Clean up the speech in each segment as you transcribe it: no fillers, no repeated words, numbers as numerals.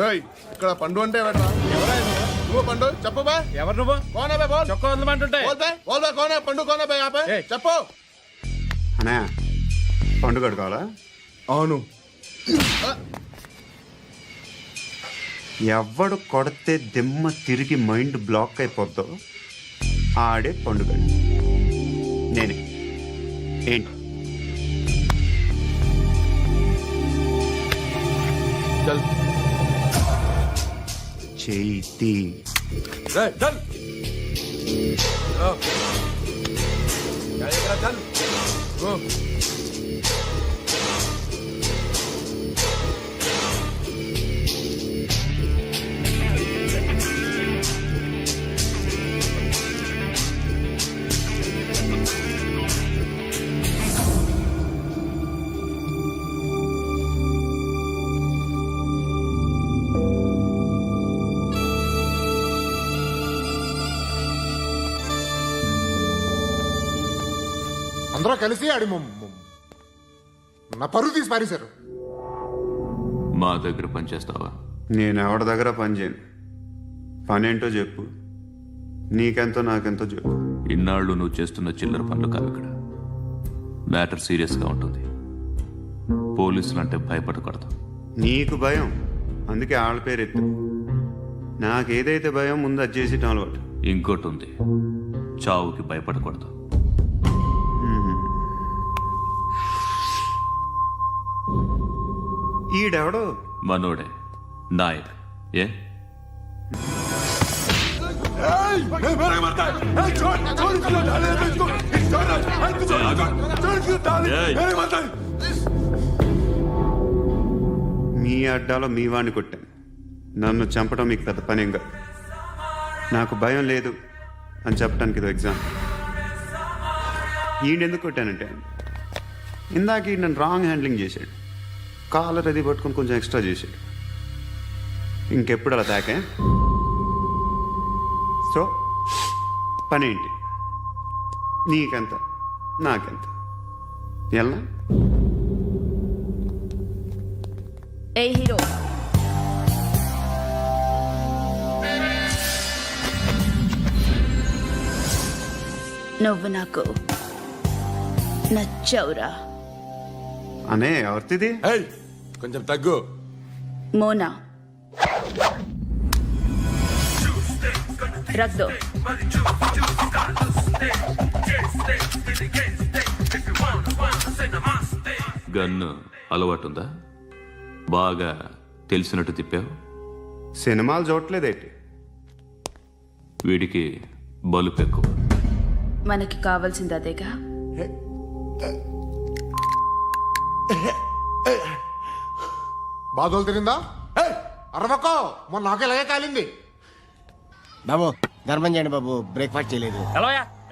రేయ్ ఇక్కడ పండు అంటే ఎవరా? నువ్వు పండు చెప్పు బా. ఎవరు నువ్వు? కోనే బే బోల్. చొక్కా వదలమంటుంటే బోల్ బే బోల్ బే కోనే పండు కోనే బే ఆపే చెప్పు. అన్నయ్య పండుగ కావాలా? అవును. ఎవడు కొడితే దిమ్మ తిరిగి మైండ్ బ్లాక్ అయిపోద్దో ఆడే పండుగ. నేనే. ఏంటి? చల్ చేతి రేయ్ చల్. చల్ ఓ అందరూ కలిసి ఆడి నా పరువు తీసి పారేశారు. మా దగ్గర పనిచేస్తావా? నేను ఎవరి దగ్గర పని చేయను. పని ఏంటో చెప్పు. నీకెంతో నాకెంతో చెప్పు. ఇన్నాళ్ళు నువ్వు చేస్తున్న చిల్లర పనులు కావు ఇక్కడ. మ్యాటర్ సీరియస్గా ఉంటుంది. పోలీసులు అంటే భయపడకూడదు. నీకు భయం, అందుకే ఆళ్ళ పేరు ఎత్తు. నాకేదైతే భయం ముందు అది చేసి అలవాటు. ఇంకోటి ఉంది, చావుకి భయపడకూడదు. ఈడెవడో మనోడే నాయక్. ఏ మీ అడ్డాలో మీ వాడిని కొట్టాను. నన్ను చంపడం మీకు పెద్ద పనేంగా. నాకు భయం లేదు అని చెప్పడానికి ఇది ఎగ్జామ్. ఈయనెందుకు కొట్టానంటే ఇందాక ఈ నన్ను రాంగ్ హ్యాండ్లింగ్ చేశాడు. కాలర్ అది పట్టుకొని కొంచెం ఎక్స్ట్రా చేశాడు. ఇంకెప్పుడు అలా తాకే. సో పనేంటి? నీకెంత నాకెంత ఎలా? ఏ హీరో, నువ్వు నాకు నచ్చవురా. అనే ఎవరిది? ఏయ్ కొంచెం తగ్గు. మోనా రక్ దో. గన్ను అలవాటుందా? బాగా తెలిసినట్టు తిప్పావు. సినిమాలు చూడట్లేదేంటి? వీడికి బలుపు ఎక్కువ. మనకి కావాల్సింది అదేగా. బాధలు తిరిందా? అరవకో, మొన్న నాకు ఇలాగే కాలింది. బాబు ధర్మం చేయండి బాబు, బ్రేక్ఫాస్ట్ చేయలేదు.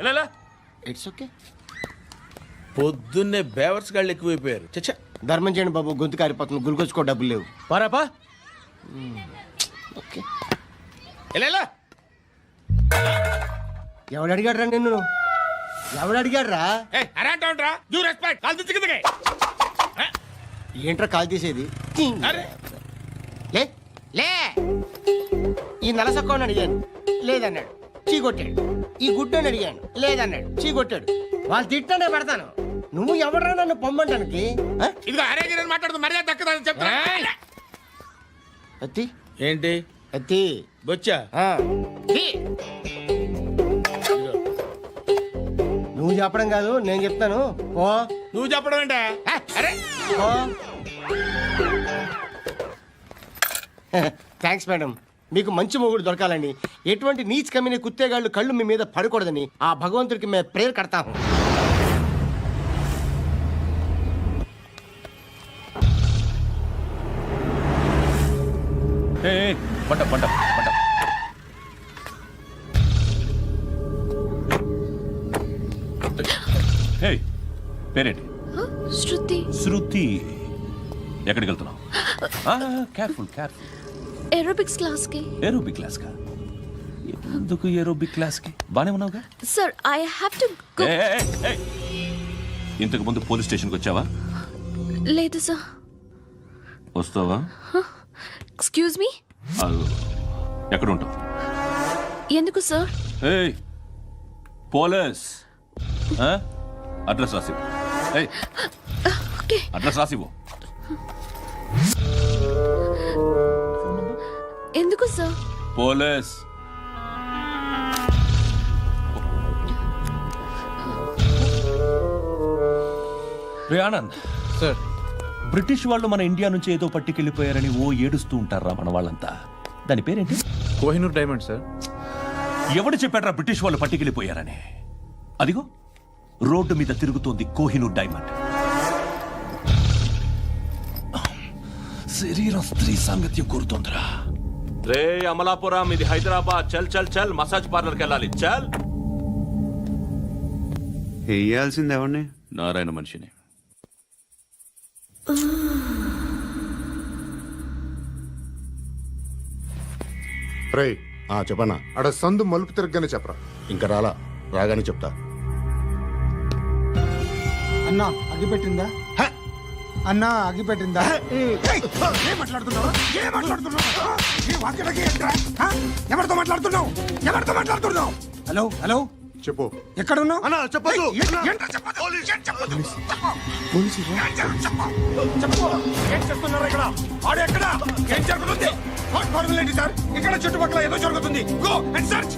ఎలా ఇట్స్ ఓకే. పొద్దున్నే బేవర్స్ గాళ్ళు ఎక్కువైపోయారు. చచ్చా, ధర్మం చేయండి బాబు, గొంతు కారిపోతుంది, గురికొచ్చుకో డబ్బులు లేవు. పారాపా. ఓకే. ఎలా ఎవడు అడిగాడు రా నిన్ను? ఎవడు అడిగాడు రా? అరేంటా యూ రెస్పెక్ట్ కాల్ తెచ్చి కిందకి. ఏంట్రా కాల్ తీసేది? అరే లే లే. ఈ నలసక్కని అడిగాను, లేదన్నాడు, చీ కొట్టాడు. ఈ గుడ్డని అడిగాను, లేదన్నాడు, చీ కొట్టాడు. వాళ్ళు తిట్టానే పెడతాను. నువ్వు ఎవడరా నన్ను పొమ్మంటానికి? ఇదిగో అరే గిరని మాట్లాడుతూ మర్యాద దక్కదని చెప్తా. అత్తి ఏంటి అత్తి బొచ్చా? నువ్వు చెప్పడం కాదు, నేను చెప్తాను. ఓ నువ్వు చెప్పడం ఏంటే? అరే థ్యాంక్స్ మేడం. మీకు మంచి మొగుడు దొరకాలని, ఎటువంటి నీచ్ కమ్మిన కుత్తేగాళ్ళు కళ్ళు మీ మీద పడకూడదని ఆ భగవంతుడికి మేము ప్రేయర్ కడతాము. పంట పంట పంట. హే, పేరేంటి? శృతి. శృతి. ఎక్కడికి వెళ్తున్నావు? Careful careful. ఏరోబిక్స్ క్లాస్ కి. ఏరోబిక్ క్లాస్ కా? ఎందుకు ఏరోబిక్ క్లాస్ కి? బానే ఉన్నావుగా? Sir I have to go. ఇంతకు ముందు పోలీస్ స్టేషన్కి వచ్చావా? లేదు సార్. వస్తావా? Excuse me. ఎక్కడ ఉంటావు? ఎందుకు సార్? ఏయ్ పోలీస్, అడ్రస్ రాసివ్వు. ఏయ్ ఓకే. అడ్రస్ రాసివ్వు. ఎందుకు సార్? పోలీస్. రే ఆనంద్ సార్. బ్రిటిష్ వాళ్ళు మన ఇండియా నుంచి ఏదో పట్టుకెళ్ళిపోయారని ఓ ఏడుస్తూ ఉంటారా మన వాళ్ళంతా? దాని పేరేంటి? Kohinoor diamond sir. ఎవడు చెప్పాడ్రా బ్రిటిష్ వాళ్ళు పట్టుకెళ్ళిపోయారని? అదిగో రోడ్డు మీద తిరుగుతోంది కోహినూర్ డైమండ్. శరీరం స్త్రీ సాంగత్యం కోరుతోందిరా. రే అమలాపురం, ఇది హైదరాబాద్. చల్ చల్ చల్, మసాజ్ పార్లర్కి వెళ్ళాలి. చల్. వేయాల్సింది ఎవరిని? నారాయణ మనిషిని. రే చెప్పనా అడ సందు మలుపు తిరగగానే చెప్పరా. ఇంకా రాలా, రాగానే చెప్తా. అన్నా అగ్గిపెట్టిందా? అన్నా అగ్గిపెట్టిందా? ఎవరితో మాట్లాడుతున్నావు? హలో హలో, చెప్పు. ఎక్కడ ఉన్నావు? అన్నా చెప్పదు. సార్ ఇక్కడ చుట్టుపక్కల ఏదో జరుగుతుంది. Go and search.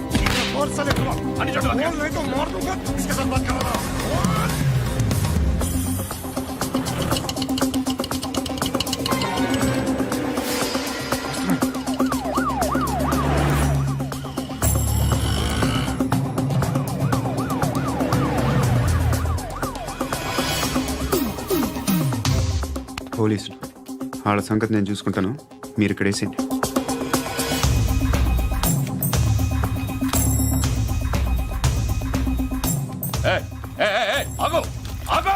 పోలీసులు వాళ్ళ సంగతి నేను చూసుకుంటాను, మీరు ఇక్కడ వేసేయండి. ఆగో ఆగో.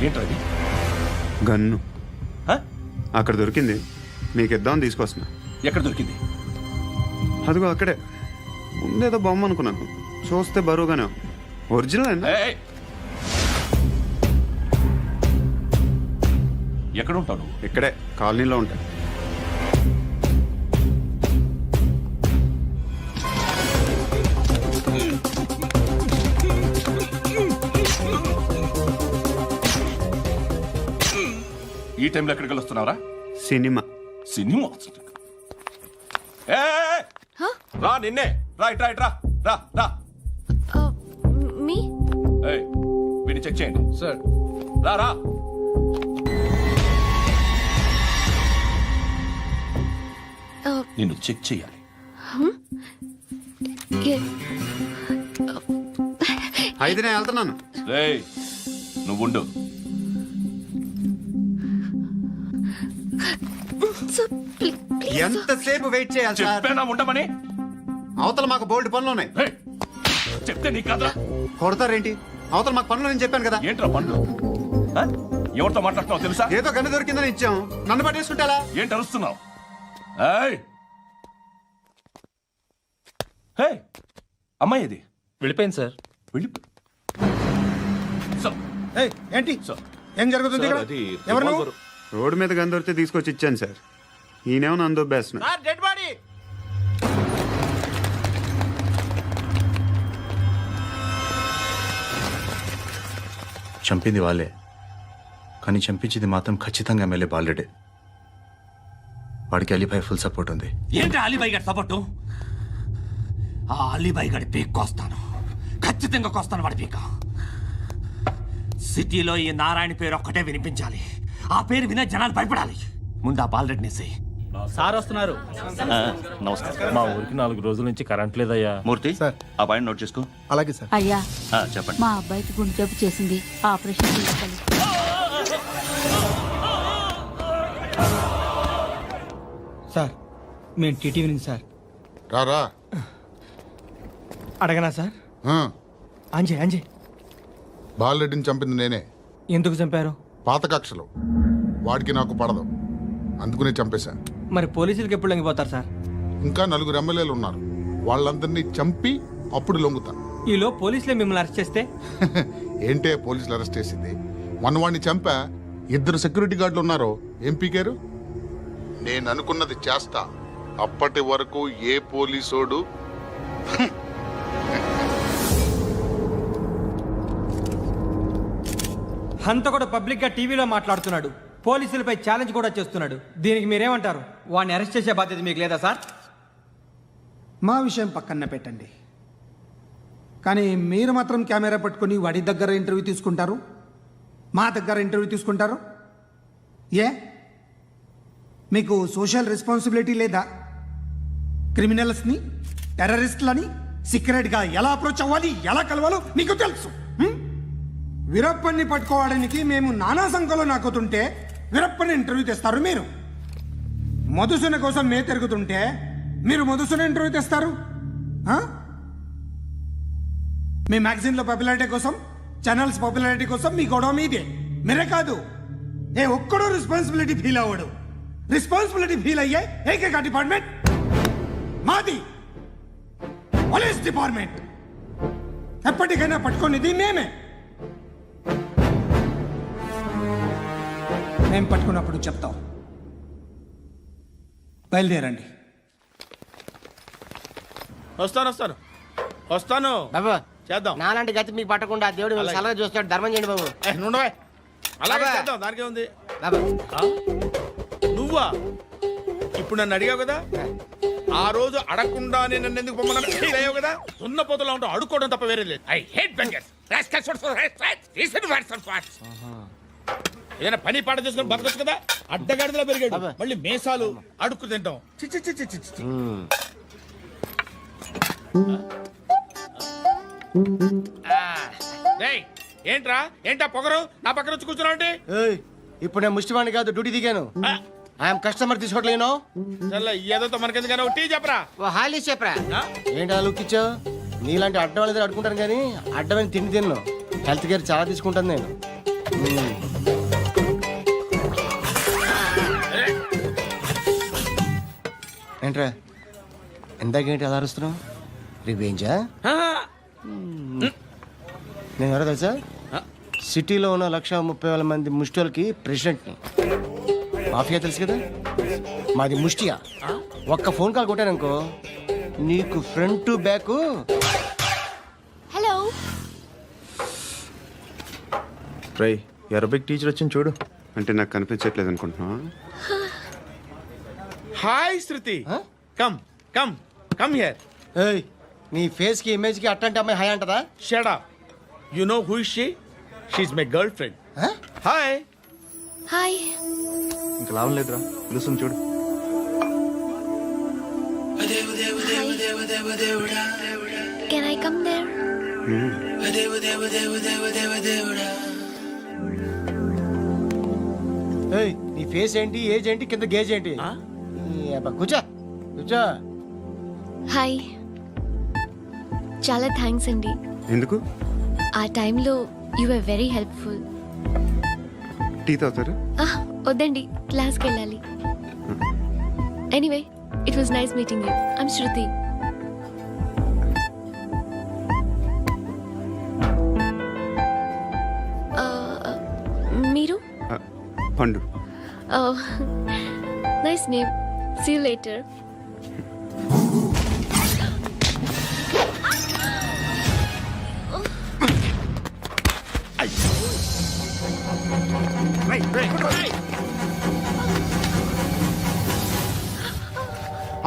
ఏంట్రా ఇది? గన్ను హ? అక్కడ దొరికింది, మీకు ఇద్దామని తీసుకొస్తున్నా. ఎక్కడ దొరికింది? అదిగో అక్కడే. ముందేదో బొమ్మ అనుకున్నాను, చూస్తే బరువుగానే ఉంది. ఒరిజినల్ అండి. ఎక్కడ ఉంటావు నువ్వు? ఇక్కడే కాలనీలో ఉంటాయి. ఈ టైంలో ఎక్కడికి వస్తున్నావురా? సినిమా. సినిమా? రా, నిన్నే. రైట్ రైట్ రా రా రా. మీ వీడిని చెక్ చేయండి సార్. రా రా. నిన్ను చెక్ చేయాలి. అయితే నేను వెళ్తున్నాను. రేయ్ నువ్వుండు. ఎంతసేపు వెయిట్ చేయాలి సార్? చెప్పేనా ఉండమని? అవతల మాకు బోల్డ్ పనులు ఉన్నాయి. రేయ్, చెప్తే నీకు కదా. కొడతారేంటి? అవతల మాకు పనులు నేను చెప్పాను కదా. ఏంట్రా పండ్లు? ఎవరితో మాట్లాడుతున్నావు తెలుసా? ఏదో గన్ను దొరికిందని ఇచ్చాం, నన్ను పట్టేసుకుంటా. ఏంటి అరుస్తున్నావు? అమ్మాయి ఇది వెళ్ళిపోయింది సార్. వెళ్ళి ఏంటి సార్, ఏం జరుగుతుంది ఇక్కడ? ఎవరు నువ్వు? రోడ్డు మీద గన్ను దొరికితే తీసుకొచ్చి ఇచ్చాను సార్. ఈయనేమో నన్ను దొబ్బేస్తున్నా. Dead body. చంపింది వాళ్ళే, కానీ చంపించింది మాత్రం ఖచ్చితంగా ఎమ్మెల్యే బాలుడే. వాడికి అలీభాయ్ ఫుల్ సపోర్ట్ ఉంది. ఏంటి అలీబాయి గారి సపోర్టు? ఆ అలీబాయి గారి పీక్ కోస్తాను, ఖచ్చితంగా కోస్తాను వాడి పీక. సిటీలో ఈ నారాయణ పేరు ఒక్కటే వినిపించాలి. ఆ పేరు వినే జనాలు భయపడాలి. ముందు ఆ బాలరెడ్డిని సై. సార్ వస్తున్నారు. నమస్కారం. మా ఊరికి 4 రోజుల నుంచి కరెంట్ లేదయ్యా. మూర్తి ఆ పాయింట్ నోట్ చేసుకో. అలాగే సార్. అయ్యా చెప్పండి. మా అబ్బాయికి గుండె జబ్బు చేసింది, ఆపరేషన్ చేయాలి. సార్ మేము టీటీవీ నుంచి సార్. రారా. అడగనా సార్? అంజయ్ అంజయ్ బాలరెడ్డిని చంపింది నేనే. ఎందుకు చంపారు? పాత కక్షలు, వాడికి నాకు పడదు, అందుకునే చంపేశా. మరి పోలీసులకి ఎప్పుడు లొంగిపోతారు సార్? ఇంకా 4 ఎమ్మెల్యేలు ఉన్నారు, వాళ్ళందరినీ చంపి అప్పుడు లొంగుతా. ఈలో పోలీసులే మిమ్మల్ని అరెస్ట్ చేస్తే? ఏంటే పోలీసులు అరెస్ట్ చేసింది? మొన్న వాడిని చంపా, 2 సెక్యూరిటీ గార్డులు ఉన్నారు. ఏం పీకారు? నేను అనుకున్నది చేస్తా. అప్పటి వరకు ఏ పోలీసోడు హంతకుడు పబ్లిక్ గా టీవీలో మాట్లాడుతున్నాడు, పోలీసులపై ఛాలెంజ్ కూడా చేస్తున్నాడు. దీనికి మీరేమంటారు? వాడిని అరెస్ట్ చేసే బాధ్యత మీకు లేదా సార్? మా విషయం పక్కన పెట్టండి, కానీ మీరు మాత్రం కెమెరా పట్టుకొని వాడి దగ్గర ఇంటర్వ్యూ తీసుకుంటారు, మా దగ్గర ఇంటర్వ్యూ తీసుకుంటారు. ఏ మీకు సోషల్ రెస్పాన్సిబిలిటీ లేదా? క్రిమినల్స్ని, టెర్రరిస్టులని సీక్రెట్గా ఎలా అప్రోచ్ అవ్వాలి, ఎలా కలవాలో మీకు తెలుసు. వీరప్పన్ని పట్టుకోవడానికి మేము నానా సంఖ్యలో నాకుతుంటే వీరప్పని ఇంటర్వ్యూ తెస్తారు మీరు. మధుసూన కోసం మే తిరుగుతుంటే మీరు మధుసూన ఇంటర్వ్యూ తెస్తారు. మీ మ్యాగజైన్లో పాపులారిటీ కోసం, ఛానల్స్ పాపులారిటీ కోసం మీ గొడవ మీదే. మీరే కాదు, ఏ ఒక్కడో రెస్పాన్సిబిలిటీ ఫీల్ అవ్వడు. రెస్పాన్సిబిలిటీ ఫీల్ అయ్యే ఏకైక డిపార్ట్మెంట్ మాది, పోలీస్ డిపార్ట్మెంట్. ఎప్పటికైనా పట్టుకునేది మేమే. మేము పట్టుకున్నప్పుడు చెప్తాం. బయలుదేరండి. వస్తాను బాబు చేద్దాం. నాలాంటి గతి మీకు పట్టకుండా దేవుడు మిమ్మల్ని సలహా చూస్తాడు. ధర్మం చేయండి బాబు. నుండవే అలాగే అబ్బా. చేద్దాం, దానికే ఉంది. బాబు నువ్వా ఇప్పుడు నన్ను అడిగావు కదా, ఆ రోజు అడగకుండానే నన్ను ఎందుకు పొమ్మన్నా ఫీల్ అయ్యావు కదా. సున్న పోతలో ఉంటావు, అడుక్కోవడం తప్ప వేరే లేదు. I hate bangers. ఏదైనా పని పాట చేసుకుని బతకొచ్చు కదా. అడ్డగాడిదలా పెరిగాడు, మళ్ళీ మేసాలు అడుక్కు తింటాం. చి చి చి చి చి చి. రేయ్, ఏంటా పొగరు నా పక్కన వచ్చి కూర్చున్నావు అంటే? ఇప్పుడు నేను ముష్టివాణి కాదు, డ్యూటీ దిగాను. ఐఎమ్ కస్టమర్ తీసుకోవట్లేను. ఏదో మనకెందుకైనా టీ చెప్పరా. ఓ హాలీ చెప్పరా. ఏంటి అలా లుక్ ఇచ్చావు? నీలాంటి అడ్డం వాళ్ళ దగ్గర అడుకుంటాను, కానీ అడ్డమైన తిండి తిన్ను. హెల్త్ కేర్ చాలా తీసుకుంటాను నేను. ఏంట్రా ఎందాకేంటి అలా అరుస్తున్నావు? రివేంజా? నేను ఎవరో తెలుసా? సిటీలో ఉన్న 130,000 మంది ముష్టిలకి ప్రెసిడెంట్ని. మాఫియా తెలుసు కదా, మాది ముష్టియా. ఒక్క ఫోన్ కాల్ కొట్టాననుకో, నీకు ఫ్రంట్ టు బ్యాక్. హలో. రై అరబిక్ టీచర్ వచ్చింది చూడు. అంటే నాకు కనిపించట్లేదు అనుకుంటున్నా. Hi Shruti, come come come here. ఏయ్, నీ ఫేస్ కి ఇమేజ్ కి అట్టంటే అమ్మాయి హాయ్ అంటదా? Shut up. You know who is she? She is my girlfriend. Hi. Hi. ఇంకా లాభం లేదురా, పిలుస్తుంది చూడు. Can I come there? ఏయ్, నీ ఫేస్ ఏంటి, ఏజ్ ఏంటి, కింద గేజ్ ఏంటి? కూర్చో కూర్చో. హాయ్. చాలా థ్యాంక్స్ అండి. ఎందుకు? ఆ టైంలో you are very helpful. Tea తాగుతారా? వద్దండి, క్లాస్కి వెళ్ళాలి. Anyway, it was nice meeting you. I'm Shruti. మీరు? Pandu. Nice name. See you later.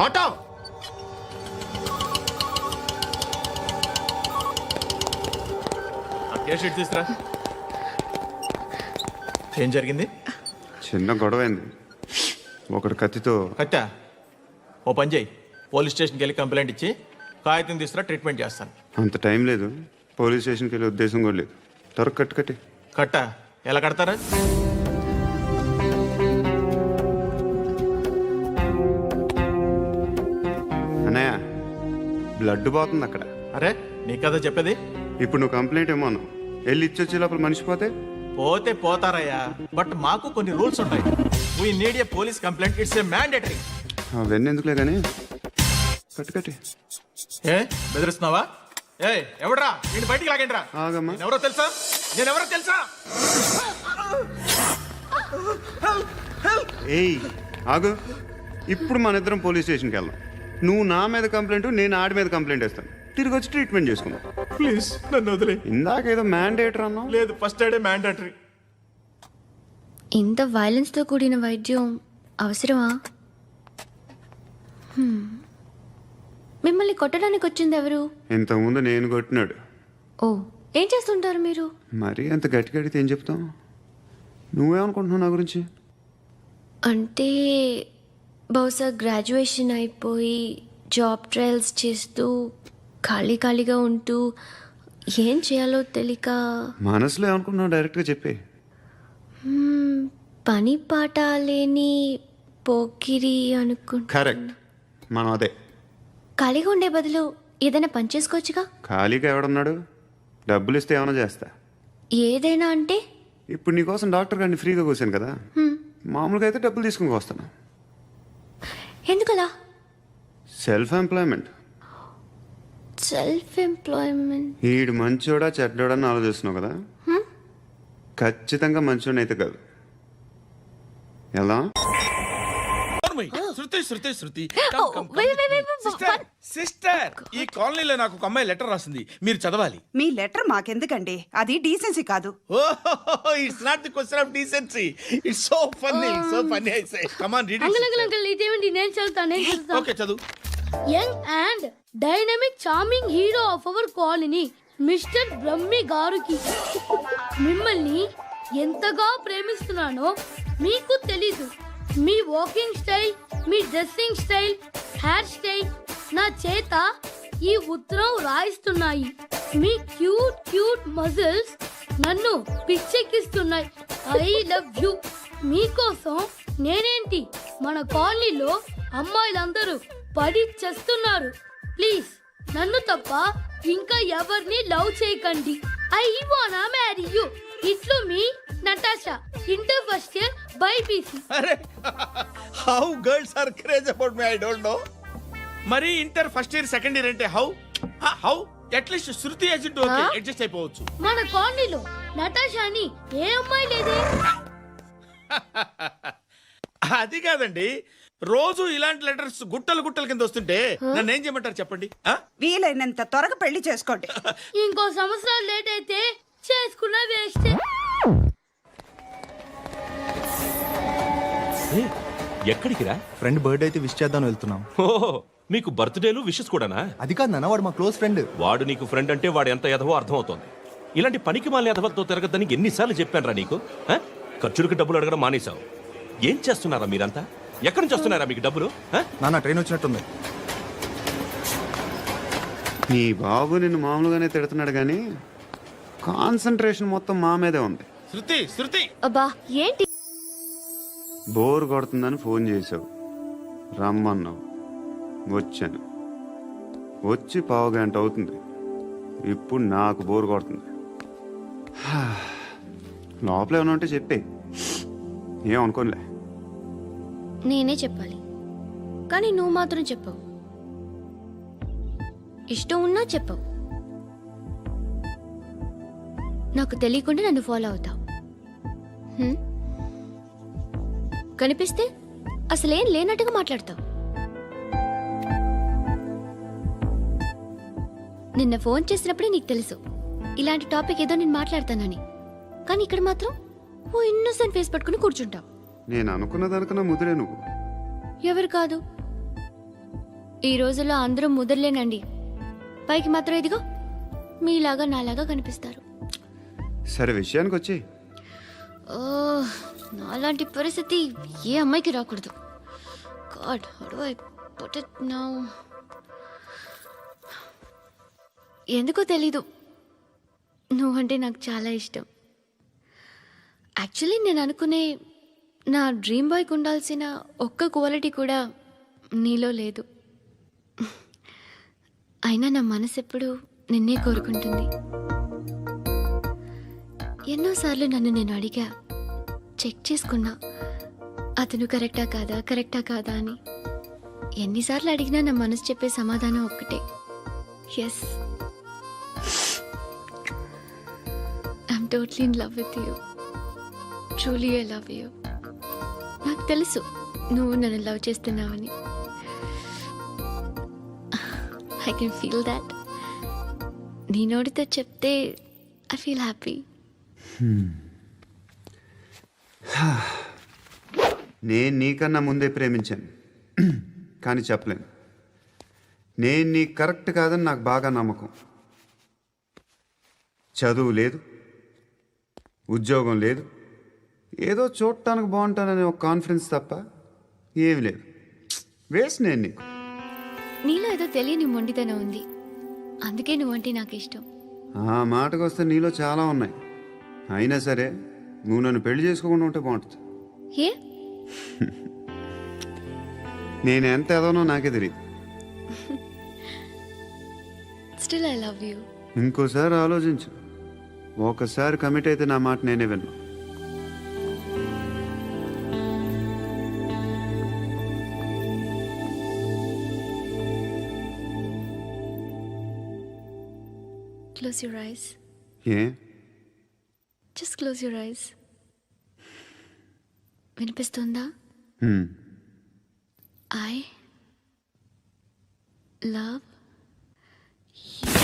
Auto తీసుకురా. ఏం జరిగింది? చిన్న గొడవ అయింది. ఒకడు కత్తితో. కట్టా? ఓ పని చేయి, పోలీస్ స్టేషన్కి వెళ్ళి కంప్లైంట్ ఇచ్చి కాగితం తీసుకురా, ట్రీట్మెంట్ చేస్తాను. అంత టైం లేదు, పోలీస్ స్టేషన్కి వెళ్ళే ఉద్దేశం కూడా లేదు. త్వరగా కట్టి. కట్టా? ఎలా కడతారా? అన్నయ్య, బ్లడ్ పోతుంది అక్కడ. అరే నీ కదా చెప్పేది. ఇప్పుడు నువ్వు కంప్లైంట్ ఏమో అన్నావు, వెళ్ళి ఇచ్చొచ్చే లోపల మనిషి పోతే పోతే పోతారయ్యా, బట్ మాకు కొన్ని రూల్స్ ఉంటాయి. We need a police complaint, it's a mandatory. అవన్నీ ఎందుకులే కానీ కట్టి. ఏ బెదిరిస్తున్నావా? ఏ ఎవడ్రా నేను బయటికి లాగండి రా. ఆగమ్మా. ఎవరో తెలుసా? నేను ఎవరో తెలుసా? ఏయ్ ఆగు, ఇప్పుడు మన ఇద్దరం పోలీస్ స్టేషన్కి వెళ్దాం. నువ్వు నా మీద కంప్లైంట్, నేను ఆడి మీద కంప్లైంట్ వేస్తాను. తిరిగి వచ్చి ట్రీట్మెంట్ చేసుకుందాం. ప్లీజ్ నన్ను వదిలే. ఇందాకేదో మ్యాండేటర్ అన్నావు. లేదు, ఫస్ట్ ఎయిడే మ్యాండేటరీ. ఇంత వైలెన్స్తో కూడిన వైద్యం అవసరమా? మిమ్మల్ని కొట్టడానికి వచ్చింది ఎవరు? ఇంతకుముందు నేను కొట్టినాడు. ఓ, ఏం చేస్తుంటారు మీరు? మరీ అంత గట్టిగా అడిగితే ఏం చెప్తాం? నువ్వేమనుకుంటున్నావు నా గురించి? అంటే బహుశా గ్రాడ్యుయేషన్ అయిపోయి జాబ్ ట్రయల్స్ చేస్తూ ఖాళీగా ఉంటూ ఏం చేయాలో తెలియక మనసులో ఏమనుకుంటున్నావు డైరెక్ట్గా చెప్పే. పని పాట లేని పోకిరి అనుకుంటా. కరెక్ట్, మనం అదే. ఖాళీగా ఉండే బదులు ఏదైనా పని చేసుకోవచ్చుగా. ఖాళీగా ఎవడున్నాడు? డబ్బులు ఇస్తే ఏమైనా చేస్తా. ఏదైనా అంటే? ఇప్పుడు నీకోసం డాక్టర్ గారిని ఫ్రీగా కూర్చాను కదా, మామూలుగా అయితే డబ్బులు తీసుకుని వస్తాను. ఎందుకలా? Self employment. Self employment. ఈడు మంచోడా చెడ్డోడా అని ఆలోచిస్తున్నావు కదా, ఖచ్చితంగా మంచోడని అయితే కాదు. ఎలా? శృతి శృతి శృతి Oh, wait. సిస్టర్, ఈ కాలనీలో నాకు ఒక అమ్మాయి లెటర్ రాసింది, మీరు చదవాలి. మీ లెటర్ మాకెందుకండి, అది డీసెన్సీ కాదు. Oh, it's not the question of decency, it's so funny I say. Come on, read it. ఇదేంటి, నేను చదువుతాను. ఓకే, చదువు. Young and dynamic charming hero of our colony mister Brahmi గారికి మిమ్మల్ని ఎంతగా ప్రేమిస్తున్నానో మీకు తెలీదు. మీ వాకింగ్ స్టైల్, మీ డ్రెస్సింగ్ స్టైల్, హెయిర్ స్టైల్ నా చేత ఈ ఉత్తరం రాయిస్తున్నాయి. మీ క్యూట్ మజిల్స్ నన్ను పిచ్చెక్కిస్తున్నాయి. I love you. మీకోసం నేనేంటి, మన కాలనీలో అమ్మాయిలందరూ పడి చేస్తున్నారు. ప్లీజ్ నన్ను తప్ప ఇంకా ఎవరిని లవ్ చేయకండి. ఐ వానా మ్యారీ యూ. ఇట్లు మీ Natasha, inter first year BiPC. అరే, how girls are craze about me, I don't know. మరి inter first year second year అంటే how at least Shruti agent okay, adjust అయిపోవచ్చు. మన కాలనీలో నటాషా అని ఏ అమ్మాయి లేదే. అది కాదండి, రోజు ఇలాంటి లెటర్స్ గుట్టలు కింద వస్తుంటే నన్ను ఏం చేయమంటారు చెప్పండి? వీలైనంత త్వరగా పెళ్లి చేసుకోండి. ఇంకో సంవత్సరాలు లేట్ అయితే చేసుకున్న వేస్ట్. ఎక్కడికి రా? ఫ్రెండ్ బర్త్డే అయితే విష్ చేద్దాం వెళ్తున్నాం. ఓహో, మీకు బర్త్డేలు విషెస్ కూడానా? అది కాదు నాన్న, వాడు మా క్లోజ్ ఫ్రెండ్. వాడు నీకు ఫ్రెండ్ అంటే వాడు ఎంత ఎదవో అర్థమవుతోంది. ఇలాంటి పనికి మాలిన ఎదవలతో తిరగద్దని ఎన్నిసార్లు చెప్పానురా నీకు? ఖర్చులకు డబ్బులు అడగడం మానేశావు. ఏం చేస్తున్నారా మీరంతా? ఎక్కడి నుంచి వస్తున్నారా మీకు డబ్బులు? నాన్న ట్రైన్ వచ్చినట్టుంది. నీ బాబు నిన్ను మామూలుగానే తిడుతున్నాడు కానీ కాన్సన్ట్రేషన్ మొత్తం మా మీదే ఉంది. శృతి అబ్బా ఏంటి? బోర్ కొడుతుందని ఫోన్ చేసావు, రమ్మన్నావు, వచ్చాను. వచ్చి పావు గంట అవుతుంది. ఇప్పుడు నాకు బోర్ కొడుతుంది. లోపల ఏమైనా ఉంటే చెప్పే, ఏమనుకోనిలే. నేనే చెప్పాలి కానీ నువ్వు మాత్రం చెప్పవు. ఇష్టం ఉన్నా చెప్పవు. నాకు తెలియకుండా నన్ను ఫాలో అవుతావు. కనిపిస్తే అసలేం లేనట్టుగా మాట్లాడతావు. నిన్న ఫోన్ చేసినప్పుడే నీకు తెలుసు ఇలాంటి టాపిక్ ఏదో నేను మాట్లాడతానని. కానీ ఇక్కడ మాత్రం ఓ ఇన్నోసెంట్ ఫేస్ పట్టుకుని కూర్చుంటావు. నేను అనుకున్న దానికన్నా ముదిరే నువ్వు. ఎవరు కాదు, ఈ రోజుల్లో అందరూ ముదరలేనండి. పైకి మాత్రం ఇదిగో మీలాగా నాలాగా కనిపిస్తారు. సరే విషయానికి వచ్చి, నాలాంటి పరిస్థితి ఏ అమ్మాయికి రాకూడదు. God, how do I put it now? ఎందుకో తెలీదు, నువ్వంటే నాకు చాలా ఇష్టం. యాక్చువల్లీ నేను అనుకునే నా డ్రీమ్ బాయ్కి ఉండాల్సిన ఒక్క క్వాలిటీ కూడా నీలో లేదు. అయినా నా మనసు ఎప్పుడు నిన్నే కోరుకుంటుంది. ఎన్నోసార్లు నన్ను నేను అడిగా, చెక్ చేసుకున్నా అతను కరెక్టా కాదా అని. ఎన్నిసార్లు అడిగినా నా మనసు చెప్పే సమాధానం ఒక్కటే, yes, I'm totally in love with you. Truly I love you. నాకు తెలుసు నువ్వు నన్ను లవ్ చేస్తున్నావని. I can feel that. నీ నోటితో చెప్తే ఐ ఫీల్ హ్యాపీ. నేను నీకన్నా ముందే ప్రేమించాను, కానీ చెప్పలేను. నేను నీకు కరెక్ట్ కాదని నాకు బాగా నమ్మకం. చదువు లేదు, ఉద్యోగం లేదు, ఏదో చూడటానికి బాగుంటాననే ఒక కాన్ఫిడెన్స్ తప్ప ఏమి లేదు. వేస్ట్ నేను నీకు. నీలో ఏదో తెలియని మొండితనం ఉంది, అందుకే నువ్వంటే నాకు ఇష్టం. ఆ మాటకు వస్తే నీలో చాలా ఉన్నాయి. అయినా సరే నువ్వు నన్ను పెళ్లి చేసుకోకుండా ఉంటే బాగుంటుంది. ఏ? నేను ఎంత ఎదవనో నాకే తెలియదు. Still I love you. ఇంకోసారి ఆలోచించు. ఒకసారి కమిట్ అయితే నా మాట నేనే విన్నా. Close your eyes. A Just close your eyes. వినిపిస్తుందా? I love you.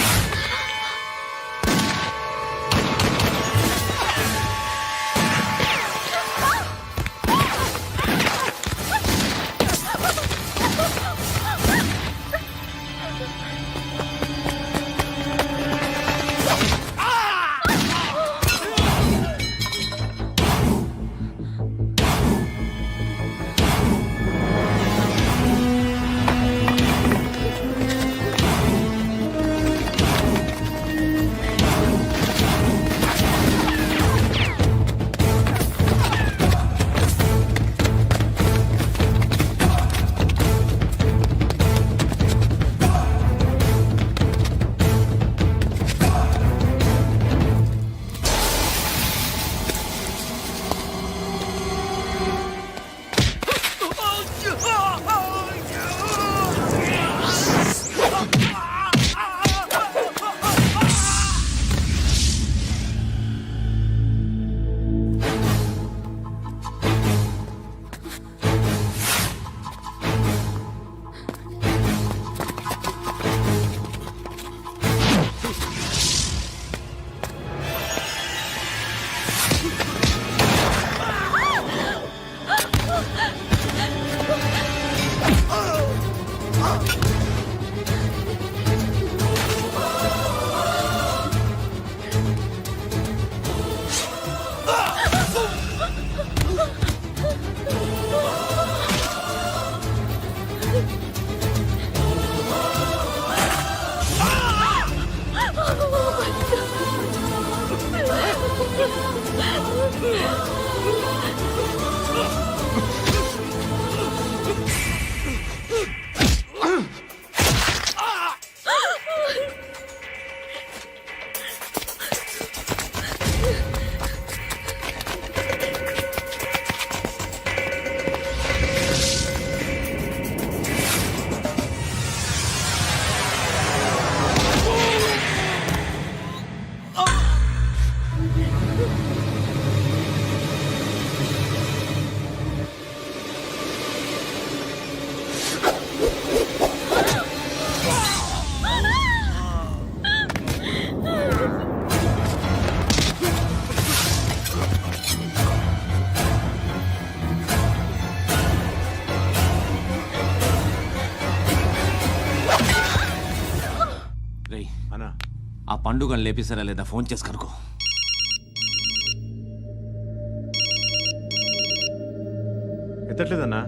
ఆ పండుగను లేపేసారా లేదా ఫోన్ చేసి కనుకో. ఎత్తట్లేదన్నా.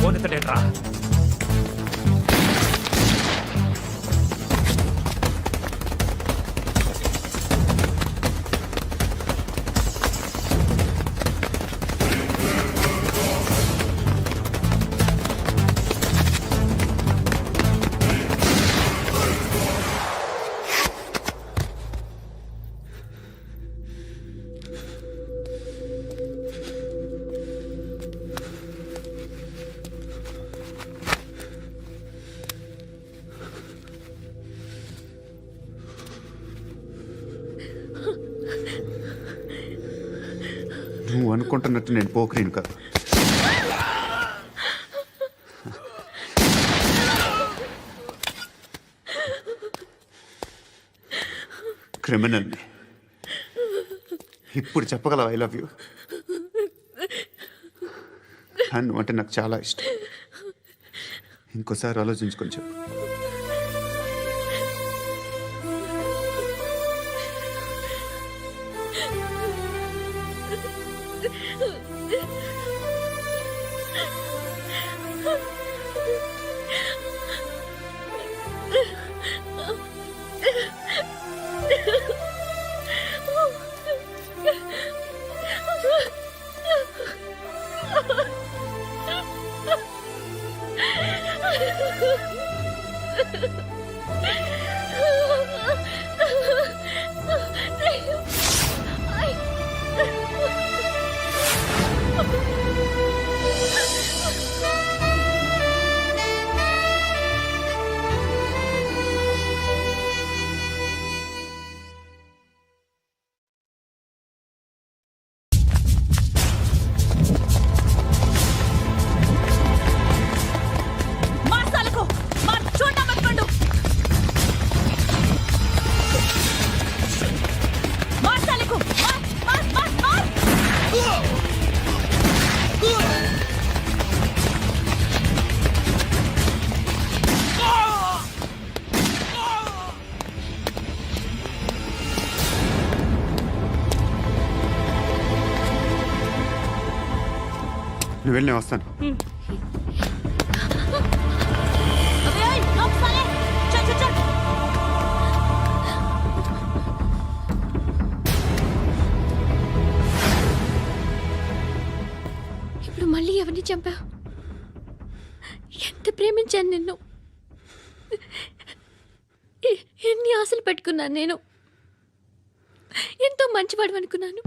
ఫోన్ ఎత్తడేట్రా. నువ్వు అనుకుంటున్నట్టు నేను పోకరీని కాదు. క్రిమినల్ని. ఇప్పుడు చెప్పగలవు ఐ లవ్ యూ. నువ్వు అంటే నాకు చాలా ఇష్టం. ఇంకోసారి ఆలోచించుకొని చెప్పు. నువ్వు వెళ్ళి నేను వస్తాను. ఇప్పుడు మళ్ళీ ఎవరిని చంపావు? ఎంత ప్రేమించాను నిన్ను, ఎన్ని ఆశలు పెట్టుకున్నాను నేను. ఎంతో మంచివాడు అనుకున్నాను.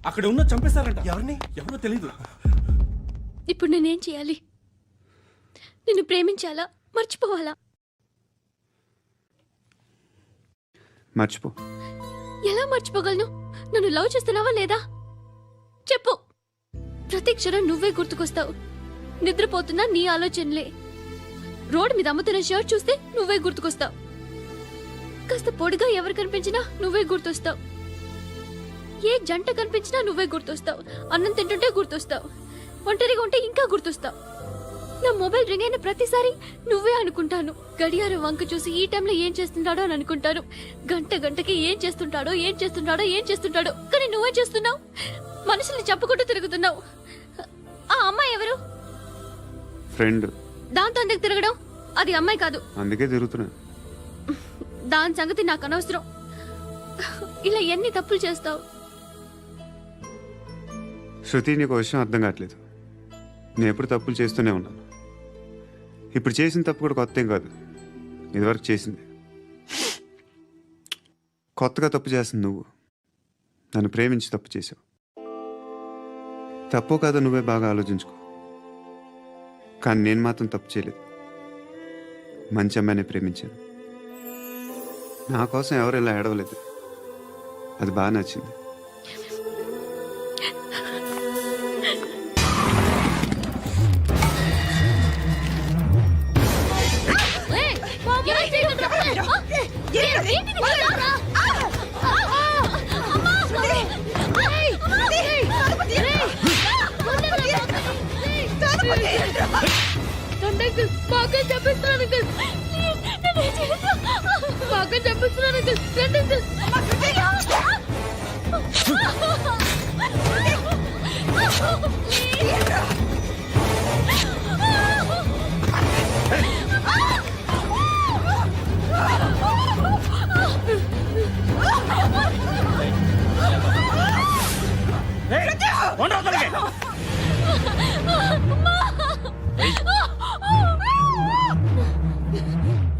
అక్కడ ఉన్న చంపేస్తారంట. ఎవరిని? ఎవరో తెలీదు. ఇప్పుడు నేనేం చేయాలి? నిన్ను ప్రేమించాలా, మర్చిపోవాలా? మర్చిపో. ఎలా మర్చిపోగలను? నన్ను లవ్ చేస్తున్నావా లేదా చెప్పు. ప్రతి క్షణం నువ్వే గుర్తుకొస్తావు. నిద్రపోతున్నా నీ ఆలోచనలే. రోడ్డు మీద అమ్ముతున్న షర్ట్ చూస్తే నువ్వే గుర్తుకొస్తావు. కాస్త పొడిగా ఎవరు కనిపించినా నువ్వే గుర్తొస్తావు. ఏ జంట కనిపించినా నువ్వే గుర్తొస్తావు. అన్నం తింటుంటే గుర్తొస్తావు. ఒంటరిగా ఉంటే ఇంకా గుర్తొస్తావు. నా మొబైల్ రింగ్ అయిన ప్రతిసారి నువ్వే అనుకుంటాను. గడియారం వంక చూసి ఈ టైంలో ఏం చేస్తుంటాడో అని అనుకుంటాను. గంట గంటకి ఏం చేస్తుంటాడో కానీ నువ్వే చేస్తున్నావు. మనుషుల్ని చెప్పుకుంటూ తిరుగుతున్నావు. ఆ అమ్మాయి ఎవరు? ఫ్రెండ్. దాంతో ఎందుకు తిరగడం? అది అమ్మాయి కాదు. అందుకే తిరుగుతున్నా. దాని సంగతి నాకు అనవసరం. ఇలా ఎన్ని తప్పులు చేస్తావు? శృతి, నీకు విషయం అర్థం కావట్లేదు. నేను ఎప్పుడు తప్పులు చేస్తూనే ఉన్నాను. ఇప్పుడు చేసిన తప్పు కూడా కొత్త ఏం కాదు. ఇదివరకు చేసింది. కొత్తగా తప్పు చేస్తుంది నువ్వు. నన్ను ప్రేమించి తప్పు చేసావు. తప్పు కాదో నువ్వే బాగా ఆలోచించుకో. కానీ నేను మాత్రం తప్పు చేయలేదు. మంచి అమ్మాయిని ప్రేమించాను. నా కోసం ఎవరు ఇలా ఏడవలేదు. అది బాగా నచ్చింది.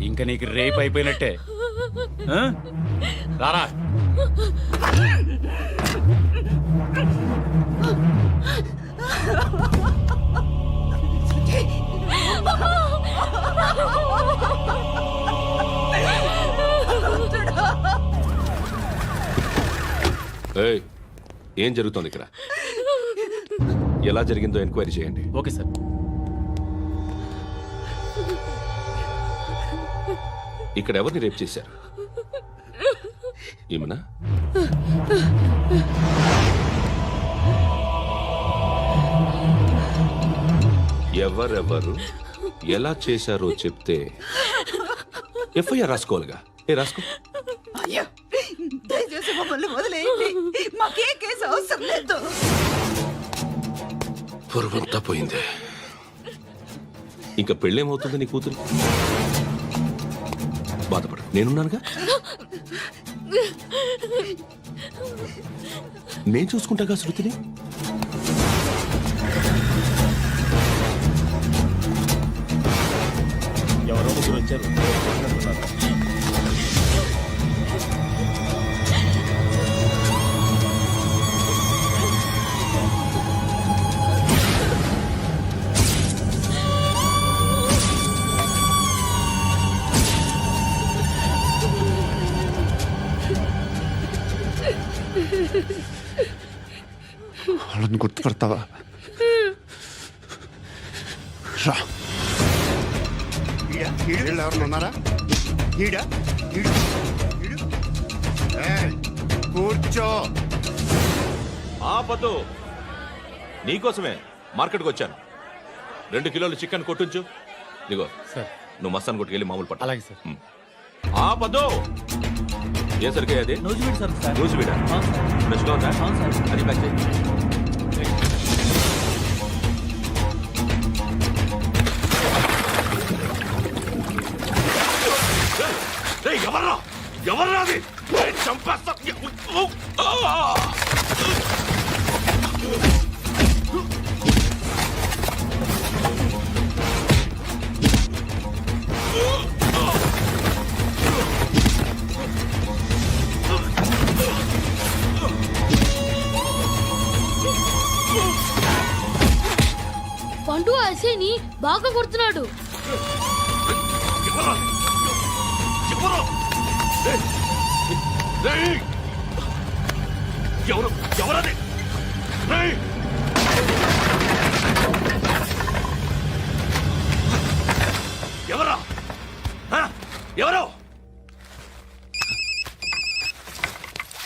ఇంకా నీకు రేపు అయిపోయినట్టే. రారా. ఏం జరుగుతోంది ఇక్కడ? ఎలా జరిగిందో ఎంక్వైరీ చేయండి. Okay sir. ఇక్కడ ఎవరిని రేప్ చేశారు? ఈమెనా? ఎవరెవరు ఎలా చేశారో చెప్తే ఎఫ్ఐఆర్ రాసుకోవాలిగా. రాసుకో. అయ్యో దయచేసి మమ్మల్ని వదిలేయండి, మాకే కేసు అవసరం లేదు. పొరువంతా పోయింది. ఇంకా పెళ్ళేమవుతుంది నీ కూతురు? బాధపడు, నేనున్నానుగా. నేను చూసుకుంటాగా శృతిని. ఎవరో ముగ్గురు వచ్చారు. వాళ్ళని గుర్తుపడతావా? రా. ఎవరు ఉన్నారా? కూర్చో. ఆపద్దు, నీకోసమే మార్కెట్కి వచ్చాను. 2 కిలోలు చికెన్ కొట్టుంచు. ఇదిగో సార్. నువ్వు మస్తాన్ కొట్టుకెళ్ళి మామూలు పట్టు. అలాగే సార్. ఆపద్దు. ఏ సరికే అది? నూజివీడు సార్. నూజివీడా? ఫ్రెష్గా ఉందా? అది ప్యాక్ చేయి. ఎవర్రా ఎవర్రా అది? చంపేస్తా. పండు ఐసేని బాగా కొడుతున్నాడు. ఎవరది? ఎవరా? ఎవరు?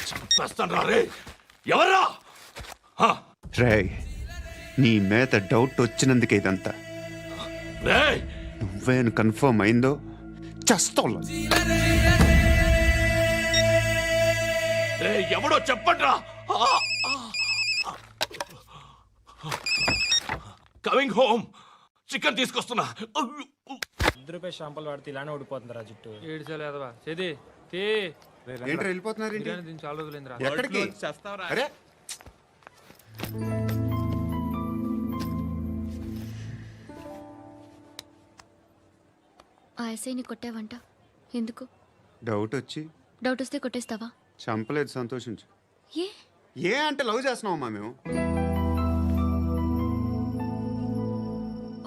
చంపేస్తాను రే. ఎవరా? రేయ్, నీ మీద డౌట్ వచ్చినందుకే ఇదంతా. నువ్వేను కన్ఫర్మ్ అయిందో చస్తావు. ఎవడో చెప్పండ్రా. Coming home. చికెన్ తీసుకొస్తున్నా. రూపాయలు షాంపూలు వాడితే ఇలానే ఓడిపోతుందిరా జుట్టు. ఏంట్రా వెళ్ళిపోతున్నారు? చాలా రోజులైందిరా. ఎక్కడికి? అరే ఆ ఎస్ఐని కొట్టావంట, ఎందుకు? డౌట్ వచ్చి. డౌట్ వస్తే కొట్టేస్తావా? చంపలేదు, సంతోషించు. ఏ ఏ అంటే లవ్ చేస్తున్నావమ్మా మేము.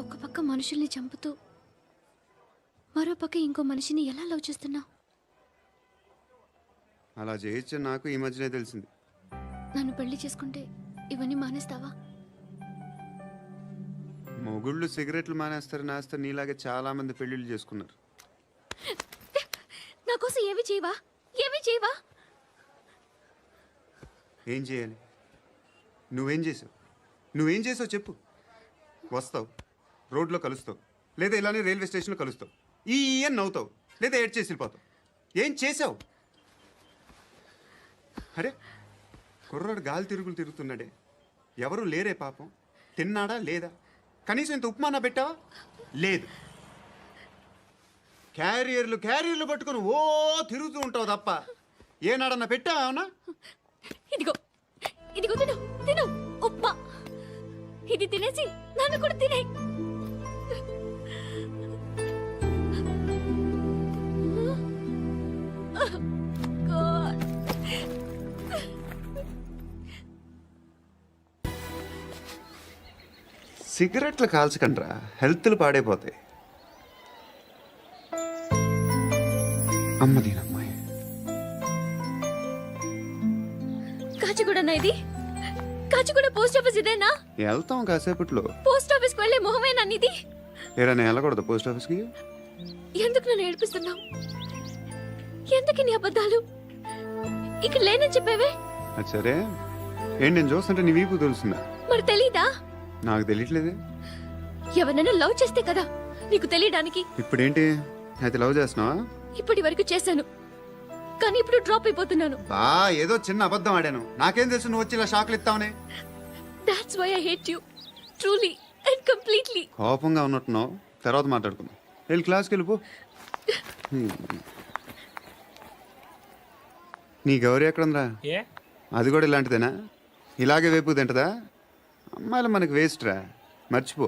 ఒక పక్క మనుషుల్ని చంపుతూ మరో పక్క ఇంకో మనిషిని ఎలా లవ్ చేస్తున్నావు? అలా చేయొచ్చు నాకు ఈ మధ్యనే తెలిసింది. నన్ను పెళ్లి చేసుకుంటే ఇవన్నీ మానేస్తావా? మొగుళ్ళు సిగరెట్లు మానేస్తారు, నేస్తారు. నీలాగే చాలా మంది పెళ్లిళ్ళు చేసుకున్నారు. నా కోసం ఏమి చేయవా? ఏమి చేయవా? ఏం చేయాలి? నువ్వేం చేసావు? నువ్వేం చేసావు చెప్పు. వస్తావు, రోడ్లో కలుస్తావు, లేదా ఇలానే రైల్వే స్టేషన్లో కలుస్తావు. ఈ అని నవ్వుతావు, లేదా ఏడ్ చేసి వెళ్ళిపోతావు. ఏం చేసావు? అరే కుర్రాడు గాలి తిరుగులు తిరుగుతున్నాడే, ఎవరు లేరే పాపం. తిన్నాడా లేదా? కనీసం ఇంత ఉప్మానా పెట్టావా? లేదు. క్యారియర్లు పట్టుకుని ఓ తిరుగుతూ ఉంటావు తప్ప ఏనాడన్నా పెట్టావా? అవునా? ఇదిగో ఇదిగో తిను తిను ఉప్మా. ఇది తినేసి నన్ను కూడా తినే. సిగరెట్లు కాల్చకండ్రా, హెల్త్లు పాడైపోతాయి. అమ్మదీనమ్మాయి కాచి కూడా ఇది కాచిగూడ పోస్ట్ ఆఫీస్ ఇదేనా? వెళ్తాం కాసేపట్లో. పోస్ట్ ఆఫీస్ కి వెళ్ళే మొహమేనా నీది? ఏరా నేను వెళ్ళకూడదు పోస్ట్ ఆఫీస్కి? ఎందుకు నన్ను ఏడిపిస్తున్నావు? ఎందుకు నీ అబద్ధాలు? ఇక్కడ లేనని చెప్పేవే. అది సరే, ఏంటి నేను చూస్తుంటే నీ వీపు తెలుస్తుందా? మరి తెలీదా? నాకు తెలియట్లేదే. ఎవరినైనా లవ్ చేస్తే కదా నీకు తెలియడానికి. ఇప్పుడేంటి అయితే లవ్ చేస్తున్నావా? ఇప్పటి వరకు చేశాను, కానీ ఇప్పుడు డ్రాప్ అయిపోతున్నాను. ఏదో చిన్న అబద్ధం ఆడాను. నాకేం తెలుసు నువ్వు వచ్చి ఇలా షాక్లు ఇస్తావనే. That's why I hate you. Truly and completely. కోపంగా ఉన్నట్టున్నావు, తర్వాత మాట్లాడుకుందాం. వెళ్ళి క్లాస్కి వెళ్ళిపో. నీ గౌరీ ఎక్కడుందా? అది కూడా ఇలాంటిదేనా? ఇలాగే వేపు తింటదా? అమ్మాయిలు మనకి వేస్ట్ రా, మర్చిపో.